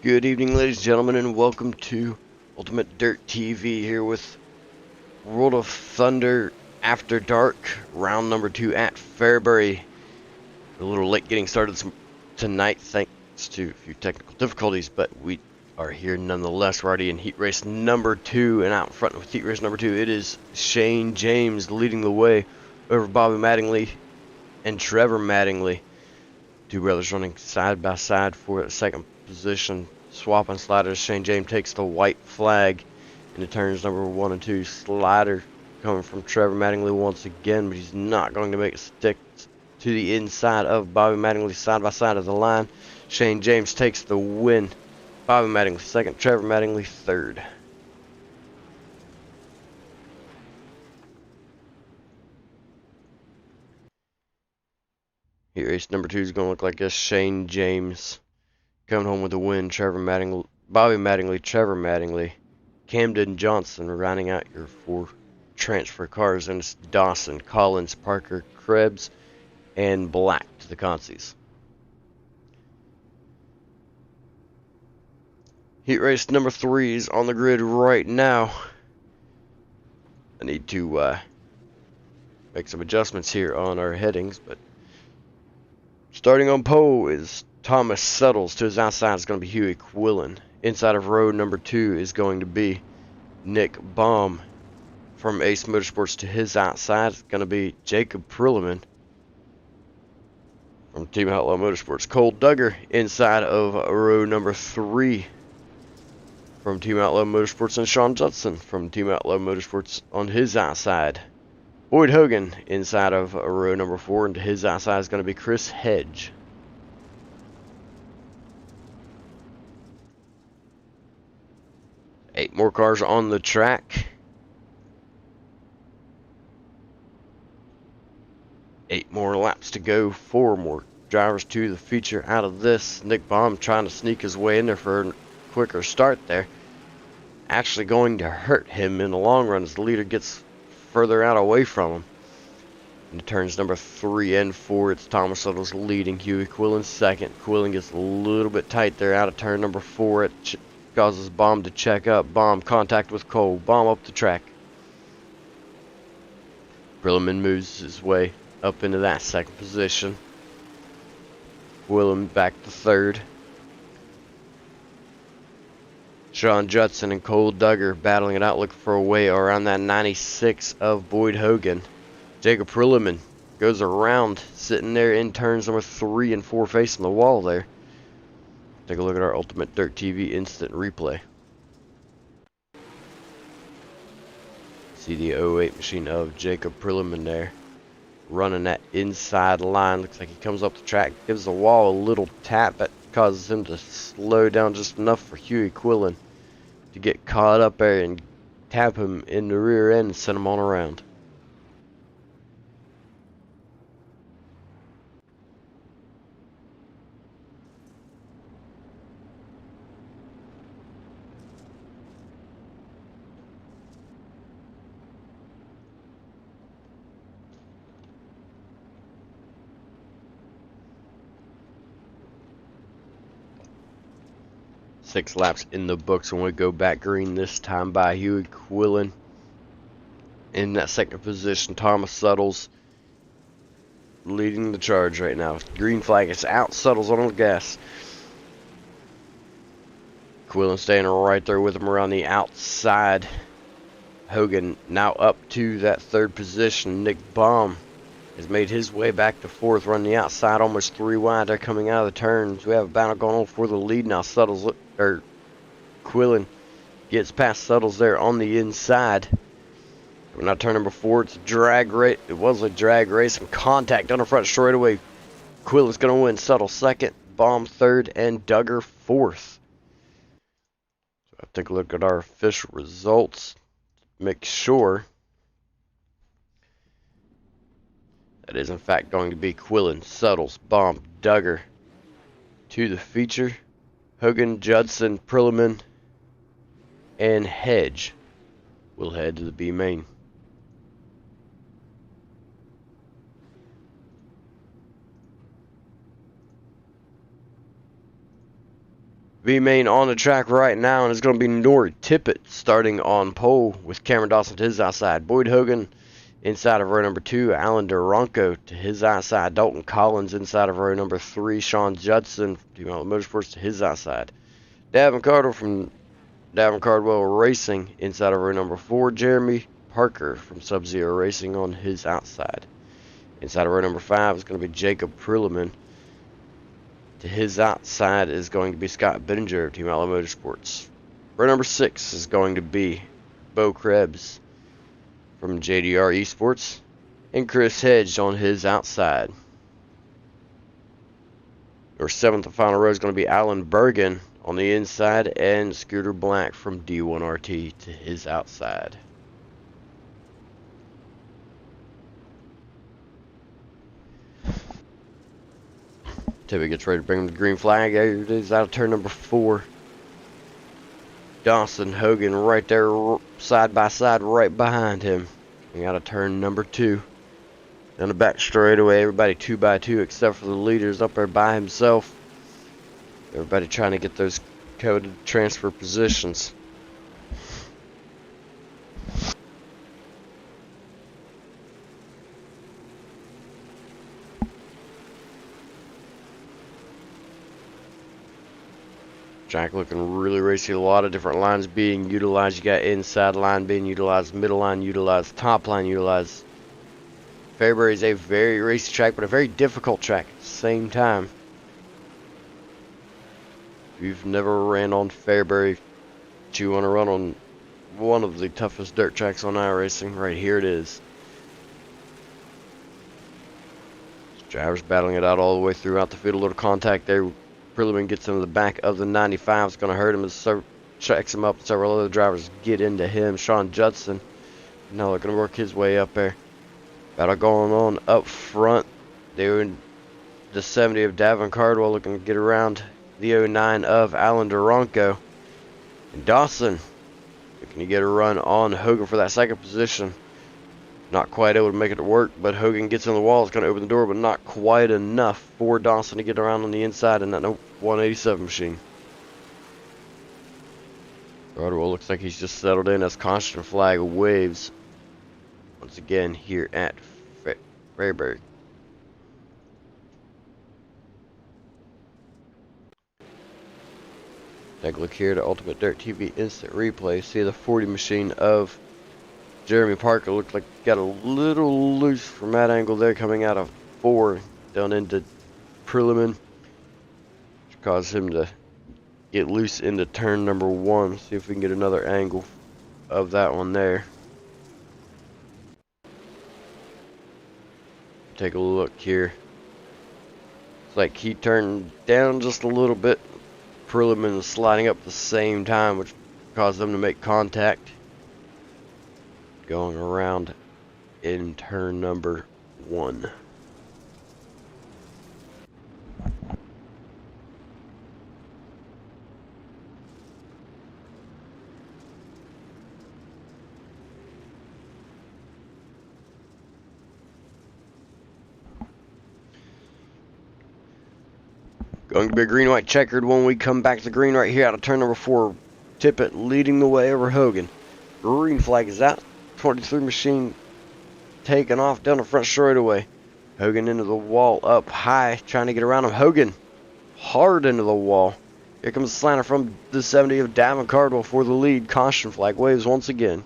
Good evening, ladies and gentlemen, and welcome to Ultimate Dirt TV here with World of Thunder After Dark, round number 2 at Fairbury. A little late getting started tonight thanks to a few technical difficulties, but we are here nonetheless. We're already in heat race number 2, and out in front with heat race number 2, it is Shane James leading the way over Bobby Mattingly and Trevor Mattingly. Two brothers running side by side for second position. Swapping sliders. Shane James takes the white flag into turns number 1 and 2. Slider coming from Trevor Mattingly once again, but he's not going to make it stick to the inside of Bobby Mattingly side by side of the line. Shane James takes the win. Bobby Mattingly second, Trevor Mattingly third. Heat race number 2 is going to look like this. Shane James coming home with the win. Bobby Mattingly, Trevor Mattingly, Camden Johnson rounding out your 4 transfer cars, and it's Dawson, Collins, Parker, Krebs, and Black to the consies. Heat race number 3 is on the grid right now. I need to make some adjustments here on our headings, but starting on pole is Thomas Settles. To his outside is going to be Huey Quillen. Inside of row number 2 is going to be Nick Baum. From Ace Motorsports to his outside is going to be Jacob Perliman. From Team Outlaw Motorsports, Cole Duggar inside of row number 3. From Team Outlaw Motorsports, and Sean Judson from Team Outlaw Motorsports on his outside. Boyd Hogan inside of row number 4, and to his outside is going to be Chris Hedge. Eight more cars on the track. 8 more laps to go. 4 more drivers to the feature out of this. Nick Baum trying to sneak his way in there for a quicker start there. Actually going to hurt him in the long run as the leader gets further out away from him. In turns number 3 and 4, it's Thomas Settles leading. Huey Quillen second. Quillen gets a little bit tight there out of turn number 4. It causes Baum to check up. Baum contact with Cole. Baum up the track. Perliman moves his way up into that second position. Quillen back to third. Sean Judson and Cole Duggar battling it out, looking for a way around that 96 of Boyd Hogan. Jacob Perliman goes around, sitting there in turns number 3 and 4, facing the wall there. Take a look at our Ultimate Dirt TV instant replay. See the 08 machine of Jacob Perliman there, running that inside line. Looks like he comes up the track, gives the wall a little tap that causes him to slow down just enough for Huey Quillen to get caught up there and tap him in the rear end and send him on around. Six laps in the books when we go back green this time by Huey Quillen. In that second position, Thomas Settles leading the charge right now. Green flag is out. Settles on the gas. Quillen staying right there with him around the outside. Hogan now up to that third position. Nick Baum has made his way back to fourth, running the outside almost 3 wide. They're coming out of the turns. We have a battle going on for the lead now. Quillen gets past Settles there on the inside. We're not turn number 4. It's a drag race. It was a drag race. Some contact on the front straightaway. Quillen's going to win. Settles second, Baum third, and Duggar fourth. So I'll take a look at our official results. Make sure that is in fact going to be Quillen, Settles, Baum, Duggar to the feature. Hogan, Judson, Perliman, and Hedge will head to the B main. V-main on the track right now, and it's going to be Nord Tippett starting on pole with Cameron Dawson to his outside. Boyd Hogan inside of row number 2. Alan Duranko to his outside. Dalton Collins inside of row number 3. Sean Judson from Team Motorsports to his outside. Davin Cardwell from Davin Cardwell Racing inside of row number 4. Jeremy Parker from Sub-Zero Racing on his outside. Inside of row number 5 is going to be Jacob Prilliman. To his outside is going to be Scott Bittinger of Team Outlaw Motorsports. Row number 6 is going to be Bo Krebs from JDR Esports. And Chris Hedge on his outside. Our 7th and final row is going to be Alan Bergen on the inside and Scooter Black from D1RT to his outside. Tippett gets ready to bring him the green flag. There it is out of turn number 4. Dawson, Hogan right there side by side right behind him. We got a turn number 2. Down the back straightaway, everybody 2 by 2 except for the leaders up there by himself. Everybody trying to get those coded transfer positions. Track looking really racy. A lot of different lines being utilized. You got inside line being utilized, middle line utilized, top line utilized. Fairbury is a very racy track, but a very difficult track at the same time. If you've never ran on Fairbury, but you want to run on one of the toughest dirt tracks on iRacing, right here it is. Drivers battling it out all the way throughout the field. A little contact there. Prilliman gets into the back of the 95. It's going to hurt him as checks him up. Several other drivers get into him. Sean Judson, now they're going to work his way up there. Battle going on up front. They're in the 70 of Davin Cardwell looking to get around the 09 of Alan Duranko. And Dawson looking to get a run on Hogan for that second position. Not quite able to make it work, but Hogan gets in the wall. It's going to open the door, but not quite enough for Dawson to get around on the inside in that 187 machine. Cardwell looks like he's just settled in as caution flag waves once again here at Fairbury. Take a look here at Ultimate Dirt TV Instant Replay. See the 40 machine of Jeremy Parker looked like got a little loose from that angle there coming out of 4 down into Prilliman, which caused him to get loose into turn number 1. See if we can get another angle of that one there. Take a look here. It's like he turned down just a little bit. Prilliman is sliding up at the same time, which caused them to make contact. Going around in turn number 1. Going to be a green-white checkered when we come back to green right here out of turn number 4. Tippett leading the way over Hogan. Green flag is out. 23 machine taking off down the front straightaway. Hogan into the wall up high, trying to get around him. Hogan hard into the wall. Here comes the slanter from the 70 of Davin Cardwell for the lead. Caution flag waves once again.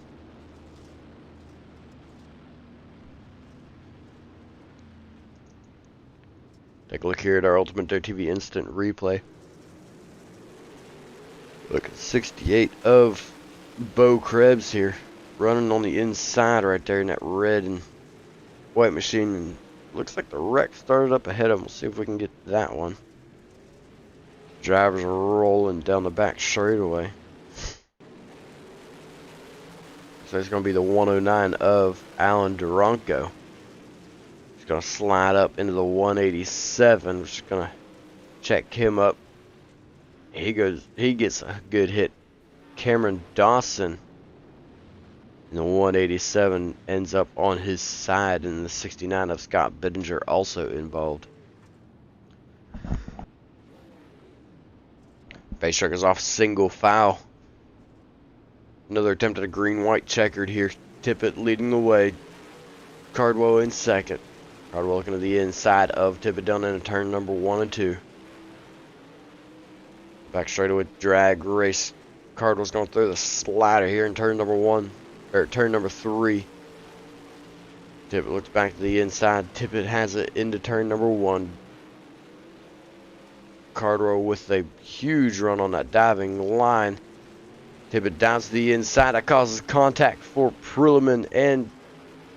Take a look here at our Ultimate Dirt TV Instant Replay. Look at 68 of Bo Krebs here. Running on the inside right there in that red and white machine. And looks like the wreck started up ahead of him. We'll see if we can get that one. Drivers are rolling down the back straightaway. So it's going to be the 109 of Alan Duranko. He's going to slide up into the 187, which is going to check him up. He gets a good hit. Cameron Dawson in the 187 ends up on his side, and the 69 of Scott Bittinger also involved. Face check is off, single foul. Another attempt at a green-white checkered here. Tippett leading the way. Cardwell in second. Cardwell looking to the inside of Tippett down into turn number 1 and 2. Back straightaway drag race. Cardwell's going through the slider here in turn number 1, or turn number 3. Tippett looks back to the inside. Tippett has it into turn number 1. Cardwell with a huge run on that diving line. Tippett down to the inside. That causes contact for Perlman and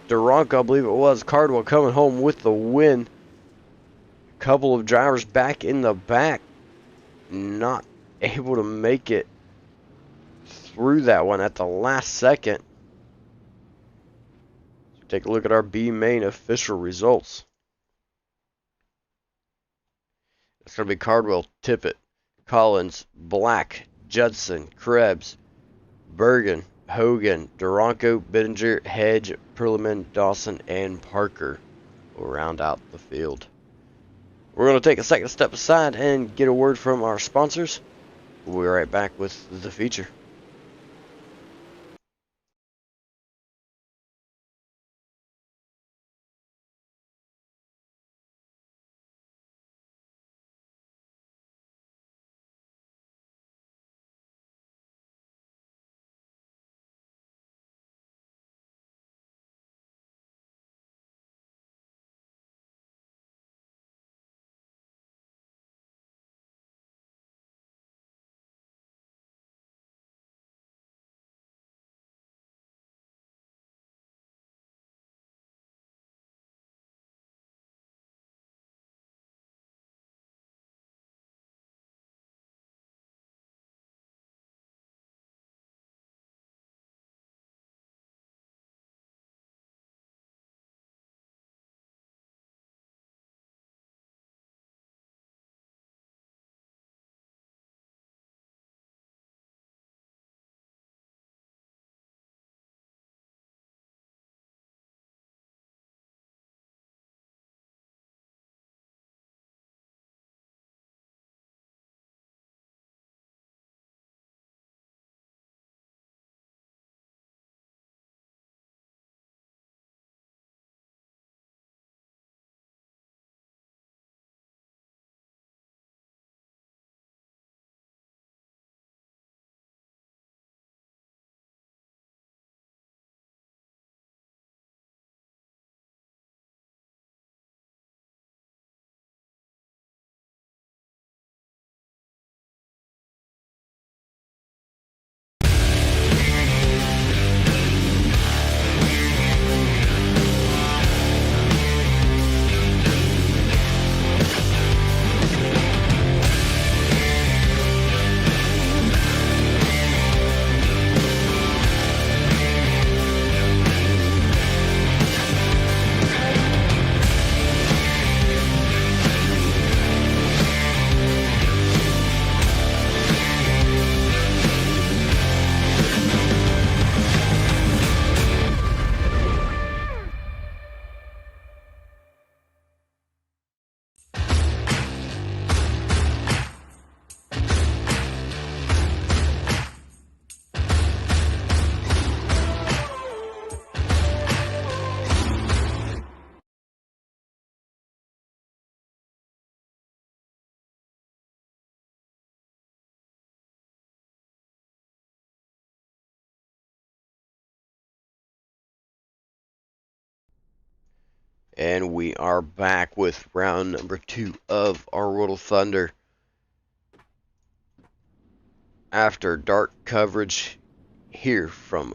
Duranko, I believe it was. Cardwell coming home with the win. A couple of drivers back in the back, not able to make it through that one at the last second. So take a look at our B main official results. It's going to be Cardwell, Tippett, Collins, Black, Judson, Krebs, Bergen, Hogan, Duranko, Bittinger, Hedge, Perlman, Dawson, and Parker will round out the field. We're going to take a second step aside and get a word from our sponsors. We'll be right back with the feature. And we are back with round number 2 of our Wotel Thunder. After dark coverage here from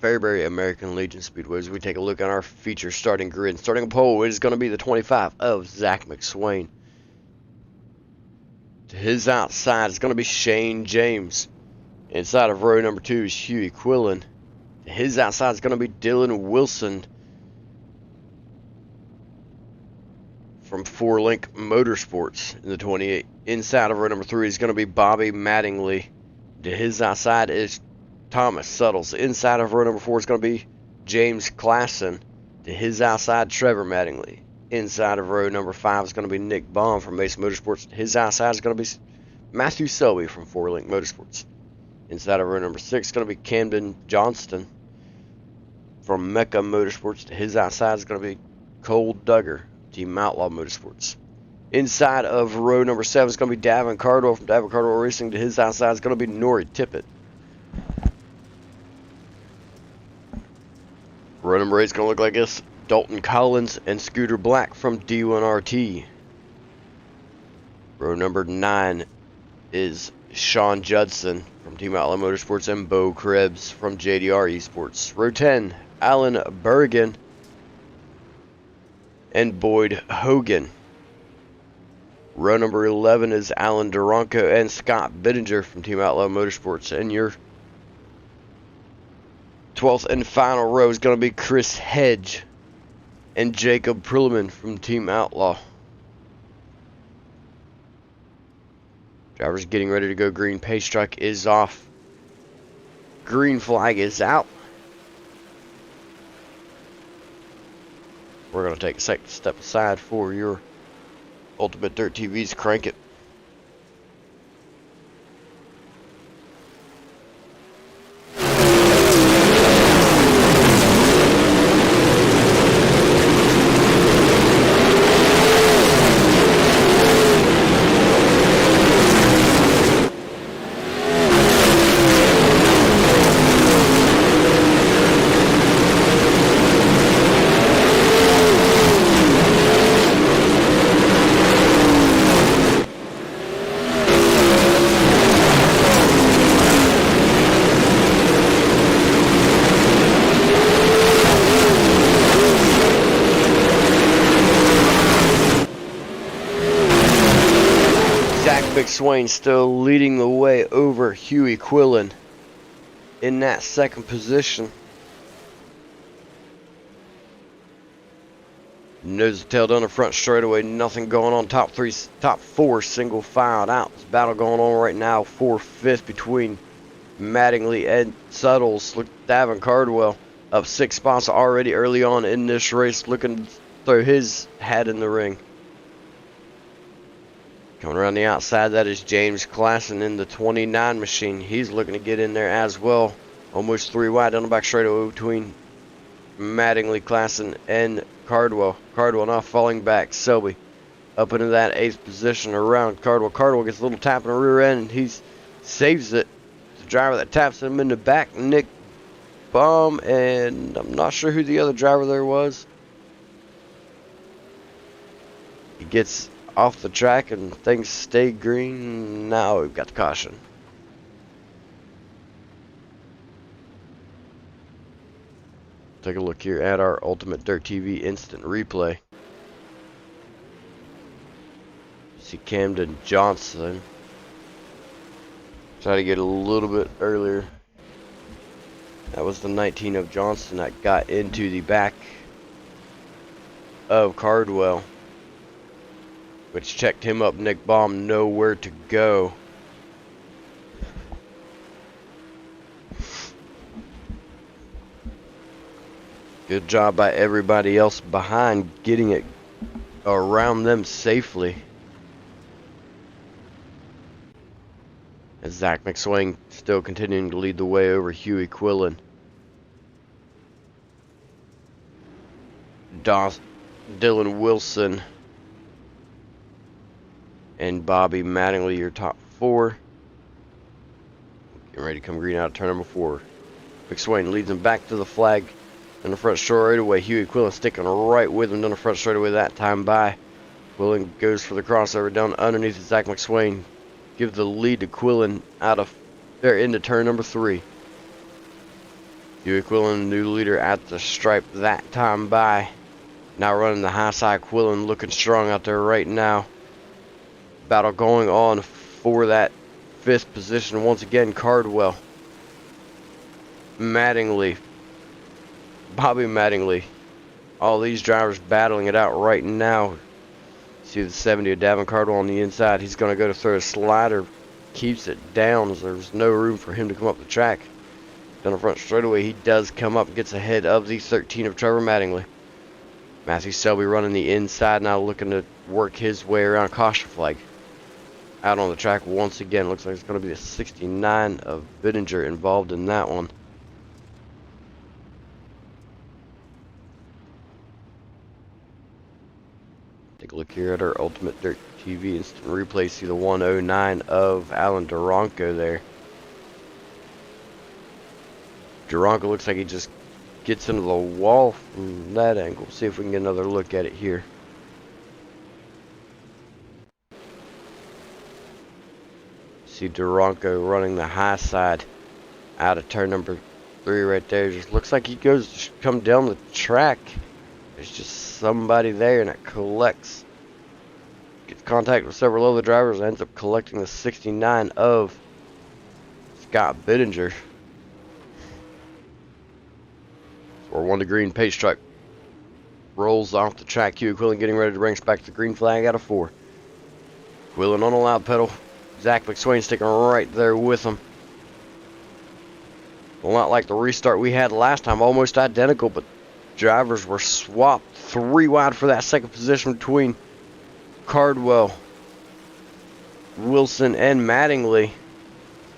Fairbury American Legion Speedways, we take a look at our feature starting grid. Starting pole, it is going to be the 25 of Zach McSwain. To his outside is going to be Shane James. Inside of row number 2 is Huey Quillen. To his outside is going to be Dylan Wilson from 4Link Motorsports in the 28. Inside of row number 3 is going to be Bobby Mattingly. To his outside is Thomas Suttles. Inside of row number 4 is going to be James Klassen. To his outside, Trevor Mattingly. Inside of row number 5 is going to be Nick Baum from Mason Motorsports. To his outside is going to be Matthew Selby from 4Link Motorsports. Inside of row number 6 is going to be Camden Johnston from Mecca Motorsports. To his outside is going to be Cole Duggar, Team Outlaw Motorsports. Inside of row number 7 is going to be Davin Cardwell from Davin Cardwell Racing. To his outside is going to be Nori Tippett. Row number 8 is going to look like this. Dalton Collins and Scooter Black from D1RT. Row number 9 is Sean Judson from Team Outlaw Motorsports and Bo Krebs from JDR Esports. Row 10, Alan Bergen and Boyd Hogan. Row number 11 is Alan Duranco and Scott Bittinger from Team Outlaw Motorsports. And your 12th and final row is going to be Chris Hedge and Jacob Prilliman from Team Outlaw. Drivers getting ready to go green. Pace truck is off. Green flag is out. We're going to take a second to step aside for your Ultimate Dirt TV's Crank It. McSwain still leading the way over Huey Quillen in that second position. Nose to tail down the front straightaway, nothing going on. Top 4 single filed out. This battle going on right now for 5th between Mattingly and Suttles. Look, Davin Cardwell up 6 spots already early on in this race, looking to throw his hat in the ring. Coming around the outside, that is James Klassen in the 29 machine. He's looking to get in there as well. Almost 3 wide down the back straightaway between Mattingly, Klassen, and Cardwell. Cardwell now falling back. Selby up into that 8th position around Cardwell. Cardwell gets a little tap in the rear end, and he saves it. The driver that taps him in the back, Nick Baum, and I'm not sure who the other driver there was. He gets off the track and things stay green. Now we've got the caution. Take a look here at our Ultimate Dirt TV instant replay. See Camden Johnson. Try to get a little bit earlier. That was the 19 of Johnson that got into the back of Cardwell, which checked him up. Nick Baum nowhere to go. Good job by everybody else behind getting it around them safely. As Zach McSwain still continuing to lead the way over Huey Quillen. Dylan Wilson and Bobby Mattingly, your top 4. Getting ready to come green out of turn number 4. McSwain leads him back to the flag in the front straightaway. Huey Quillen sticking right with him down the front straightaway that time by. Quillen goes for the crossover down underneath Zach McSwain. Give the lead to Quillen out of there into turn number 3. Huey Quillen, new leader at the stripe that time by. Now running the high side. Quillen looking strong out there right now. Battle going on for that 5th position. Once again, Cardwell, Mattingly, Bobby Mattingly. All these drivers battling it out right now. See the 70 of Davin Cardwell on the inside. He's going to go to throw a slider. Keeps it down as there's no room for him to come up the track. Down the front straightaway, he does come up and gets ahead of the 13 of Trevor Mattingly. Matthew Selby running the inside now, looking to work his way around caution flag. out on the track once again. Looks like it's going to be the 69 of Bittinger involved in that one. Take a look here at our Ultimate Dirt TV instant replay. See the 109 of Alan Duranko there. Duranko looks like he just gets into the wall from that angle. See if we can get another look at it here. See Duranko running the high side out of turn number 3 right there. Just looks like he goes to come down the track. There's just somebody there, and it collects. Gets contact with several other drivers and ends up collecting the 69 of Scott Bittinger. Or 1 to green, pace truck rolls off the track. Hugh Quillen getting ready to bring us back to the green flag out of 4. Quillen on a loud pedal. Zach McSwain sticking right there with him. A lot like the restart we had last time, almost identical, but drivers were swapped 3 wide for that second position between Cardwell, Wilson, and Mattingly.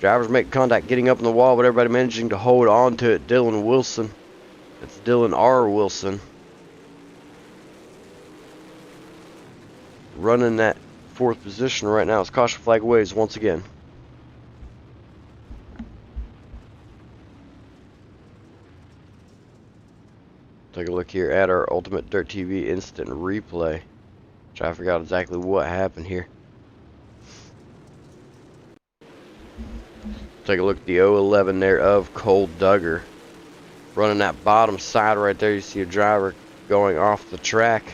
Drivers make contact getting up in the wall, but everybody managing to hold on to it. Dylan Wilson. That's Dylan R. Wilson. Running that 4th position right now as caution flag waves once again. Take a look here at our Ultimate Dirt TV instant replay. Try to figure out exactly what happened here. Take a look at the 011 there of Cole Duggar. Running that bottom side right there, you see a driver going off the track.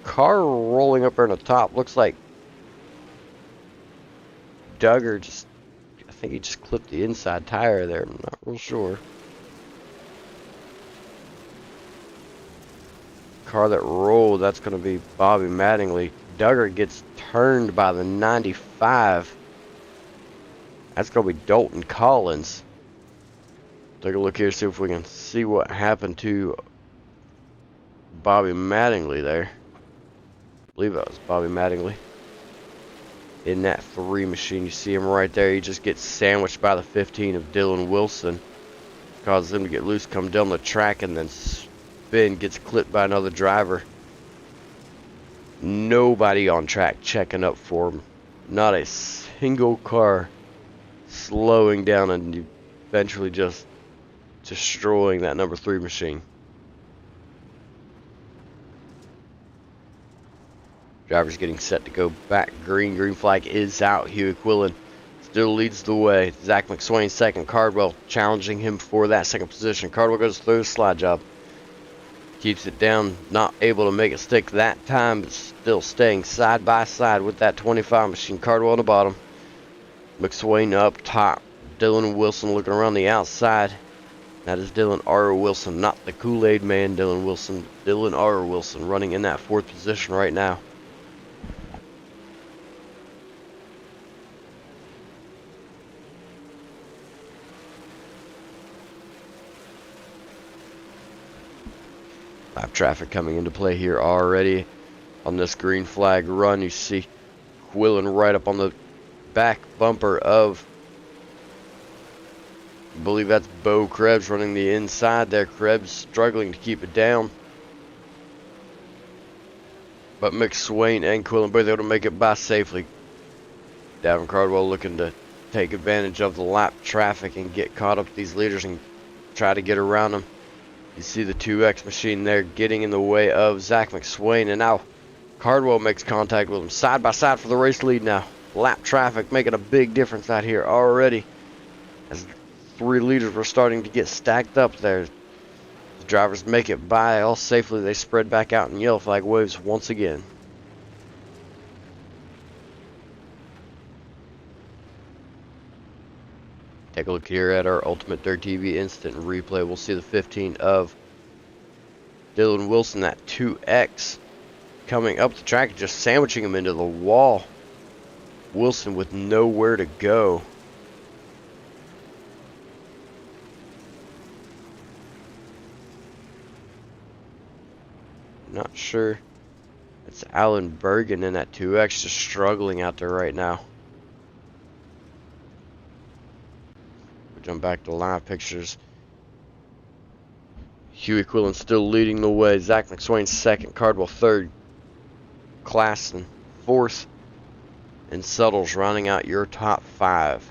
Car rolling up there on the top. Looks like Duggar just, I think he just clipped the inside tire there. I'm not real sure. Car that rolled, that's going to be Bobby Mattingly. Duggar gets turned by the 95. That's going to be Dalton Collins. Take a look here, see if we can see what happened to Bobby Mattingly there. I believe that was Bobby Mattingly. In that 3 machine, you see him right there. He just gets sandwiched by the 15 of Dylan Wilson. Causes him to get loose, come down the track, and then spin, gets clipped by another driver. Nobody on track checking up for him. Not a single car slowing down, and eventually just destroying that number 3 machine. Drivers getting set to go back green. Green flag is out. Huey Quillen still leads the way. Zach McSwain second. Cardwell challenging him for that second position. Cardwell goes through the slide job. Keeps it down. Not able to make it stick that time, but still staying side by side with that 25 machine. Cardwell on the bottom. McSwain up top. Dylan Wilson looking around the outside. That is Dylan R. Wilson, not the Kool-Aid man Dylan Wilson. Dylan R. Wilson running in that 4th position right now. Lap traffic coming into play here already on this green flag run. You see Quillen right up on the back bumper of, I believe that's Bo Krebs running the inside there. Krebs struggling to keep it down. But McSwain and Quillen both able to make it by safely. Davin Cardwell looking to take advantage of the lap traffic and get caught up with these leaders and try to get around them. You see the 2X machine there getting in the way of Zach McSwain, and now Cardwell makes contact with him side by side for the race lead now. Lap traffic making a big difference out here already, as 3 leaders were starting to get stacked up there. The drivers make it by all safely. They spread back out and yellow flag waves once again. Take a look here at our Ultimate Dirt TV instant replay. We'll see the 15 of Dylan Wilson, that 2X, coming up the track, just sandwiching him into the wall. Wilson with nowhere to go. Not sure It's Alan Bergen in that 2X, just struggling out there right now. We jump back to live pictures. Huey Quillen still leading the way. Zach McSwain second, Cardwell third, Klassen fourth, and Suttles rounding out your top 5.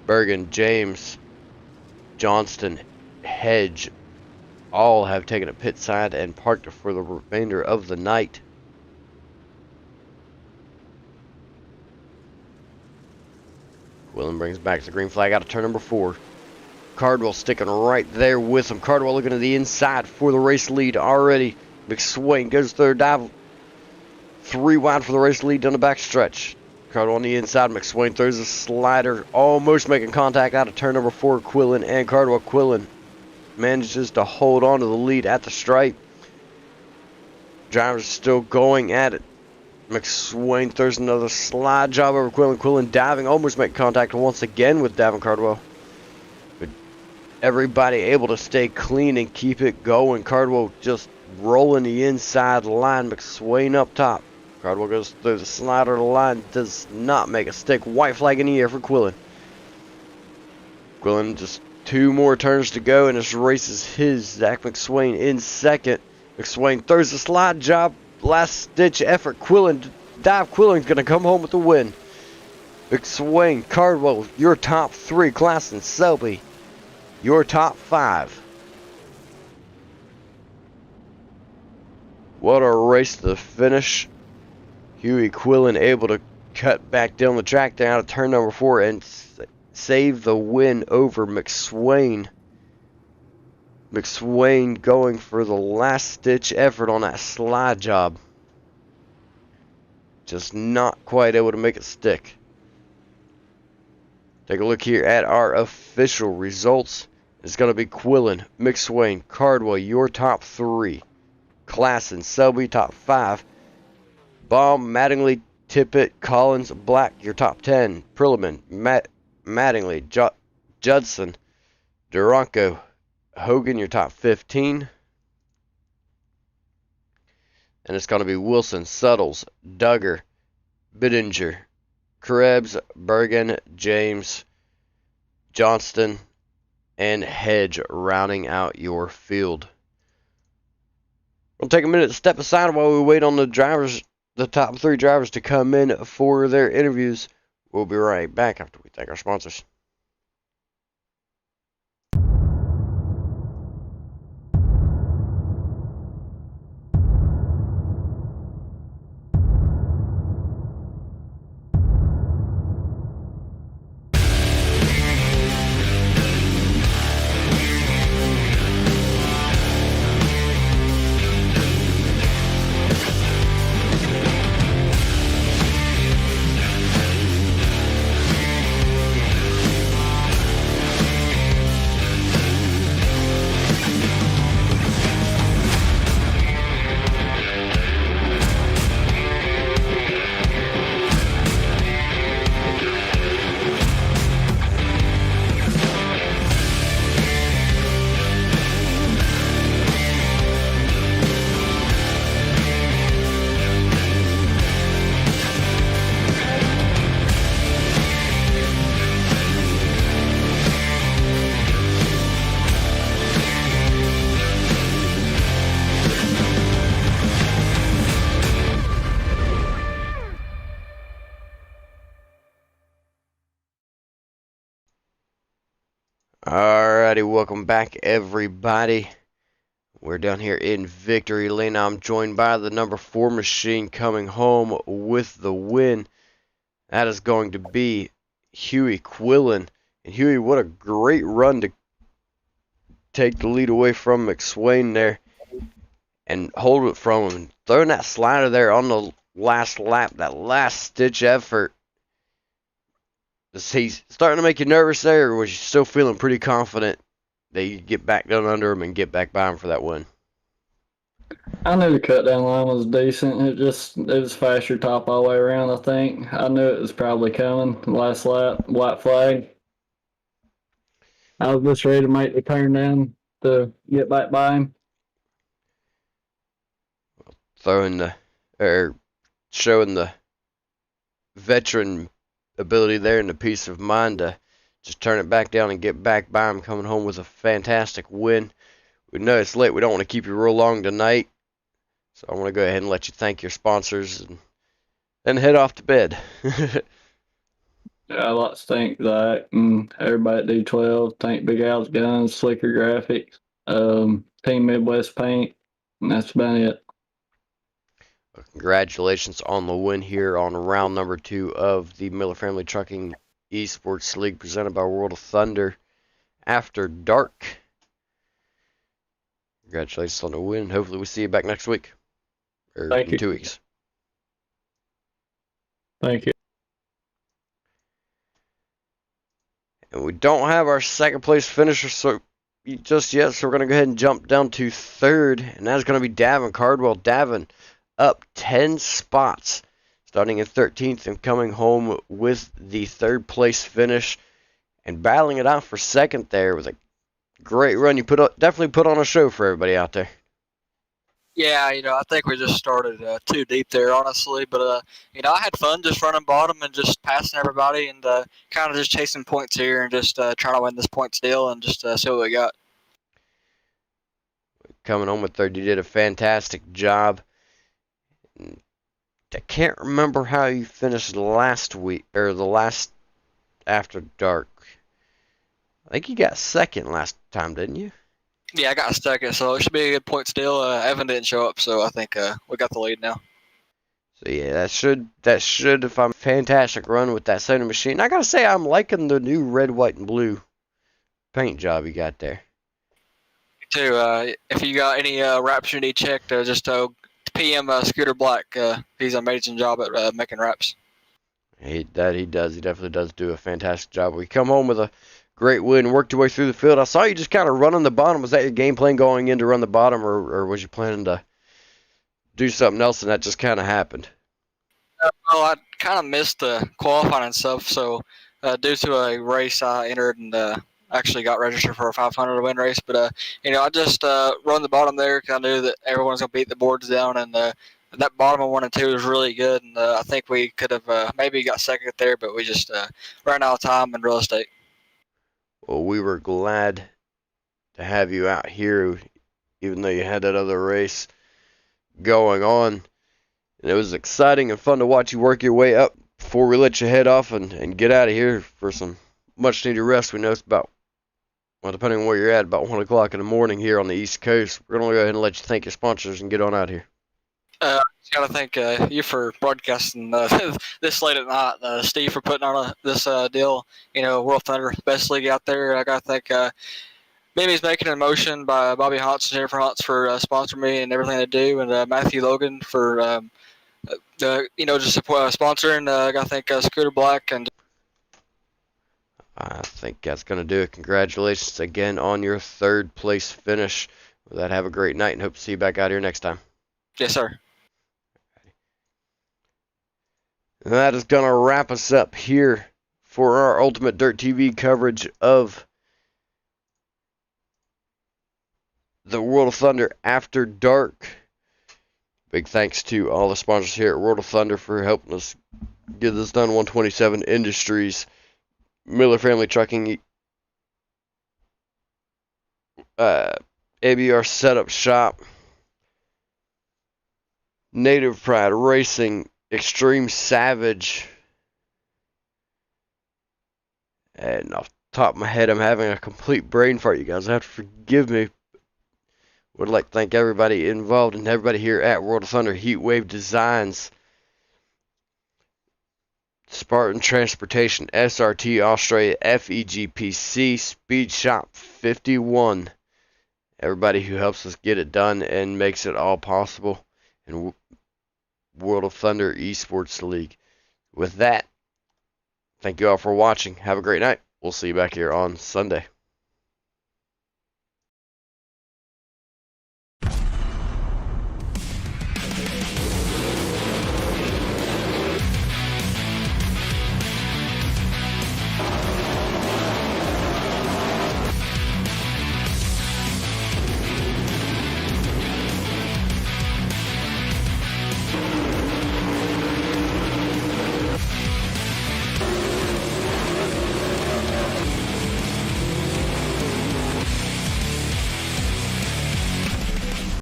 Bergen, James, Johnston, Hedge, all have taken a pit side and parked for the remainder of the night. Quillen brings back the green flag out of turn number 4. Cardwell sticking right there with him. Cardwell looking to the inside for the race lead already. McSwain goes third dive. 3 wide for the race lead down the back stretch. Cardwell on the inside. McSwain throws a slider, almost making contact out of turn number 4. Quillen and Cardwell. Quillen manages to hold on to the lead at the stripe. Drivers still going at it. McSwain throws another slide job over Quillen. Quillen diving, almost making contact once again with Davin Cardwell. But everybody able to stay clean and keep it going. Cardwell just rolling the inside line. McSwain up top. Cardwell goes through the slider. The line does not make a stick. White flag in the air for Quillen. Quillen just 2 more turns to go, and this race is his. Zach McSwain in second. McSwain throws the slide job. Last ditch effort. Quillen dive. Quillen's going to come home with the win. McSwain, Cardwell, your top 3. Klassen, Selby, your top 5. What a race to the finish. Huey Quillen able to cut back down the track down to turn number 4 and save the win over McSwain. McSwain going for the last ditch effort on that slide job. Just not quite able to make it stick. Take a look here at our official results. It's going to be Quillen, McSwain, Cardwell, your top 3. Klassen, Selby, top 5. Baum, Mattingly, Tippett, Collins, Black, your top 10. Perlman, Mattingly, Judson, Duranko, Hogan, your top 15. And it's going to be Wilson, Suttles, Duggar, Bidinger, Krebs, Bergen, James, Johnston, and Hedge rounding out your field. We'll take a minute to step aside while we wait on the top 3 drivers to come in for their interviews. We'll be right back after we thank our sponsors. Alrighty, welcome back everybody. We're down here in Victory Lane. I'm joined by the number 4 machine coming home with the win. That is going to be Huey Quillen. And Huey, what a great run to take the lead away from McSwain there and hold it from him. Throwing that slider there on the last lap, that last stitch effort. Is he starting to make you nervous there, or was you still feeling pretty confident that you could get back down under him and get back by him for that win? I knew the cut down line was decent. It was faster top all the way around, I think. I knew it was probably coming. Last lap, white flag. I was just ready to make the turn down to get back by him. throwing the, or showing the veteran ability there and the peace of mind to just turn it back down and get back by him, coming home with a fantastic win. We know it's late. We don't want to keep you real long tonight. So I want to go ahead and let you thank your sponsors and then head off to bed. Yeah, I'd like to thank Zach and everybody at D12. Thank Big Al's Guns, Slicker Graphics, Team Midwest Paint, and that's about it. Congratulations on the win here on round number 2 of the Miller Family Trucking Esports League presented by World of Thunder After Dark. Congratulations on the win. Hopefully we see you back next week. Or Thank in you. 2 weeks. Thank you. And we don't have our second place finisher just yet, so we're going to go ahead and jump down to third, and that's going to be Davin Cardwell. Davin up 10 spots, starting in 13th and coming home with the third place finish and battling it out for second there with a great run. You definitely put on a show for everybody out there. Yeah, I think we just started too deep there, honestly. But I had fun just running bottom and just passing everybody and kind of just chasing points here and just trying to win this points deal and just see what we got. Coming home with third, you did a fantastic job. I can't remember how you finished last week or the last after dark. I think you got second last time, didn't you? Yeah, I got second, so it should be a good point still. Evan didn't show up, so I think we got the lead now. So yeah, that should if I'm fantastic run with that sewing machine. I gotta say I'm liking the new red, white, and blue paint job you got there. Me too. If you got any wraps you need checked, just PM Scooter Black. He's an amazing job at making wraps. He does. He definitely does do a fantastic job. We come home with a great win, worked your way through the field. I saw you just kind of running the bottom. Was that your game plan going in to run the bottom, or was you planning to do something else and that just kind of happened? Well, I kind of missed the qualifying and stuff, so due to a race I entered and actually got registered for a 500 win race. But I just run the bottom there because I knew that everyone's gonna beat the boards down, and that bottom of 1 and 2 was really good. And I think we could have maybe got second there, but we just ran out of time in real estate. Well, we were glad to have you out here, even though you had that other race going on. And it was exciting and fun to watch you work your way up before we let you head off and get out of here for some much needed rest. We know it's about, well, depending on where you're at, about 1 o'clock in the morning here on the East Coast. We're going to go ahead and let you thank your sponsors and get on out of here. Just got to thank you for broadcasting this late at night. Steve for putting on this deal. World Thunder, best league out there. I got to thank Mimi's Making a Motion by Bobby Hantz and Jennifer Hantz for sponsoring me and everything they do, and Matthew Logan for just sponsoring. I got to thank Scooter Black and. I think that's going to do it. Congratulations again on your third place finish. With that, have a great night and hope to see you back out here next time. Yes, sir. And that is going to wrap us up here for our Ultimate Dirt TV coverage of the World of Thunder After Dark. Big thanks to all the sponsors here at World of Thunder for helping us get this done. 127 Industries, Miller Family Trucking, ABR Setup Shop, Native Pride Racing, Extreme Savage, and off the top of my head, I'm having a complete brain fart, you guys. I have to forgive me. Would like to thank everybody involved and everybody here at World of Thunder, Heatwave Designs, Spartan Transportation, SRT Australia, FEGPC, Speed Shop 51. Everybody who helps us get it done and makes it all possible. And World of Thunder Esports League. With that, thank you all for watching. Have a great night. We'll see you back here on Sunday.